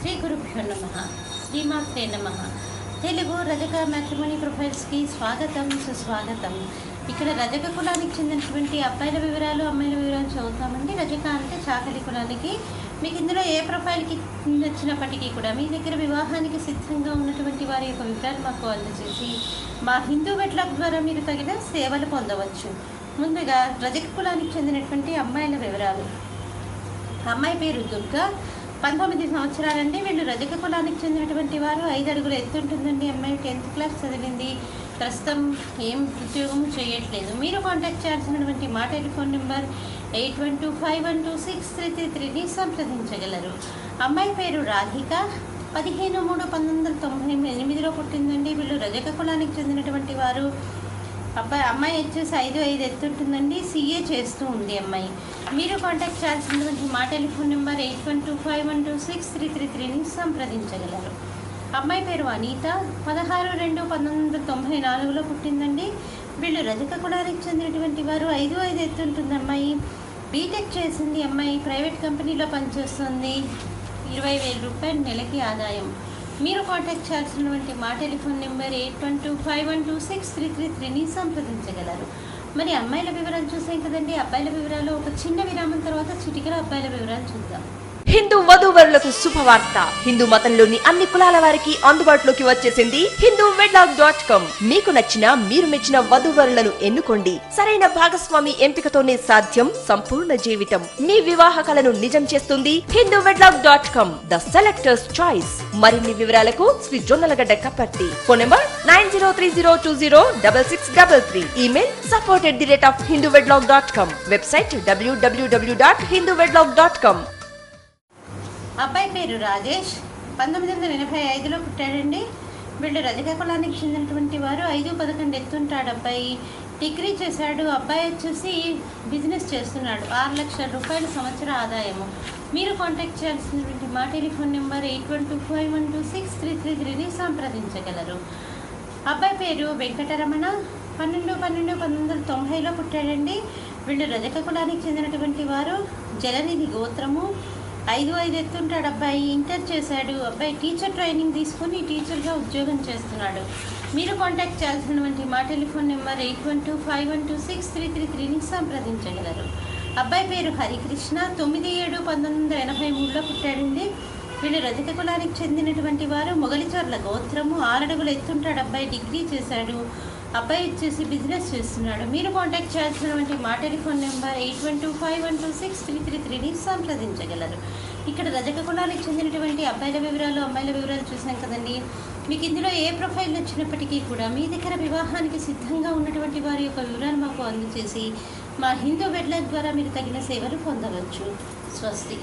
శ్రీ గురుభ్యో నమః. శ్రీమాత్రే నమః. తెలుగు రజక మ్యాట్రిమోనీ ప్రొఫైల్స్కి స్వాగతం, సుస్వాగతం. ఇక్కడ రజక కులానికి చెందినటువంటి అబ్బాయిల వివరాలు, అమ్మాయిల వివరాలు చదువుతామండి. రజక అంటే చాకలి కులానికి. మీకు ఇందులో ఏ ప్రొఫైల్కి నచ్చినప్పటికీ కూడా మీ దగ్గర వివాహానికి సిద్ధంగా ఉన్నటువంటి వారి యొక్క వివరాలు మాకు అందజేసి మా హిందూ వెట్లాక్ ద్వారా మీరు తగిన సేవలు పొందవచ్చు. ముందుగా రజక కులానికి చెందినటువంటి అమ్మాయిల వివరాలు. అమ్మాయి పేరు దుర్గా, 19 సంవత్సరాలండి. వీళ్ళు రజక కులానికి చెందినటువంటి వారు. 5 అడుగులు ఎత్తుంటుందండి. అమ్మాయి 10th క్లాస్ చదివింది. ప్రస్తుతం ఏం ఉద్యోగం చేయట్లేదు. మీరు కాంటాక్ట్ చేయాల్సినటువంటి మా టెలిఫోన్ నెంబర్ 8125126333ని సంప్రదించగలరు. అమ్మాయి పేరు రాధిక, 15/3/1998లో పుట్టిందండి. వీళ్ళు రజక కులానికి చెందినటువంటి వారు. అమ్మాయి వచ్చేసి 5'5" ఎత్తుంటుందండి. CA చేస్తూ ఉంది అమ్మాయి. మీరు కాంటాక్ట్ చేయాల్సినటువంటి మా టెలిఫోన్ నెంబర్ 8125126333ని సంప్రదించగలరు. అమ్మాయి పేరు అనిత, 16/2/1994లో పుట్టిందండి. వీళ్ళు రజక కులానికి చెందినటువంటి వారు. 5'5" ఎత్తుంటుంది అమ్మాయి. బీటెక్ చేసింది అమ్మాయి. ప్రైవేట్ కంపెనీలో పనిచేస్తుంది. 20,000 రూపాయలు నెలకి ఆదాయం. మీరు కాంటాక్ట్ చేయాల్సినటువంటి మా టెలిఫోన్ నెంబర్ 8125126333ని సంప్రదించగలరు. మరి అమ్మాయిల వివరాలు చూసాం కదండి. అబ్బాయిల వివరాలు ఒక చిన్న విరామం తర్వాత చిటికల అబ్బాయిల వివరాలు చూద్దాం. హిందూ వధూవరులకు శుభవార్త. హిందూ మతంలోని అన్ని కులాల వారికి అందుబాటులోకి వచ్చేసింది hinduwedlock.com. మీకు నచ్చిన, మీరు మెచ్చిన వధూవరులను ఎన్నుకోండి. సరైన భాగస్వామి ఎంపికతోనే సాధ్యం సంపూర్ణ జీవితం. మీ వివాహ కలను నిజం చేస్తుంది hinduwedlock.com, ద సెలెక్టర్స్ చాయిస్. మరిన్ని వివరాలకు Shri Jonnalagadda Kaparthi. Phone number 9030206633. Email support@hinduwedlock.com. Website www.hinduwedlock.com. అబ్బాయి పేరు రాజేష్, 1985లో పుట్టాడండి. వీళ్ళు రజక కులానికి చెందినటువంటి వారు. 5'11" ఎత్తుంటాడు అబ్బాయి. డిగ్రీ చేశాడు. అబ్బాయి వచ్చేసి బిజినెస్ చేస్తున్నాడు. 6 లక్షల రూపాయల సంవత్సర ఆదాయము. మీరు కాంటాక్ట్ చేయాల్సినటువంటి మా టెలిఫోన్ నెంబర్ 8125126333ని సంప్రదించగలరు. అబ్బాయి పేరు వెంకటరమణ, 12/12/1990లో పుట్టాడండి. వీళ్ళు రజక కులానికి చెందినటువంటి వారు. జలనిధి గోత్రము. 5'5" ఎత్తుంటాడు అబ్బాయి. ఇంటర్ చేశాడు. అబ్బాయి టీచర్ ట్రైనింగ్ తీసుకుని టీచర్గా ఉద్యోగం చేస్తున్నాడు. మీరు కాంటాక్ట్ చేయాల్సినటువంటి మా టెలిఫోన్ నెంబర్ 8125126333ని సంప్రదించగలరు. అబ్బాయి పేరు హరికృష్ణ, 9/7/1983లో పుట్టాడండి. వీళ్ళు రజక కులానికి చెందినటువంటి వారు. మొగలిచర్ల గోత్రము. 6 అడుగులు ఎత్తుంటాడు అబ్బాయి. డిగ్రీ చేశాడు. అబ్బాయి వచ్చేసి బిజినెస్ చేస్తున్నాడు. మీరు కాంటాక్ట్ చేయాల్సినటువంటి మా టెలిఫోన్ నెంబర్ 8125126333ని సంప్రదించగలరు. ఇక్కడ రజక కులానికి చెందినటువంటి అబ్బాయిల వివరాలు, అమ్మాయిల వివరాలు చూసాం కదండి. మీకు ఇందులో ఏ ప్రొఫైల్ వచ్చినప్పటికీ కూడా మీ దగ్గర వివాహానికి సిద్ధంగా ఉన్నటువంటి వారి యొక్క వివరాలు మాకు అందజేసి మా హిందూ వెడ్లాక్ ద్వారా మీరు తగిన సేవలు పొందవచ్చు. స్వస్తి.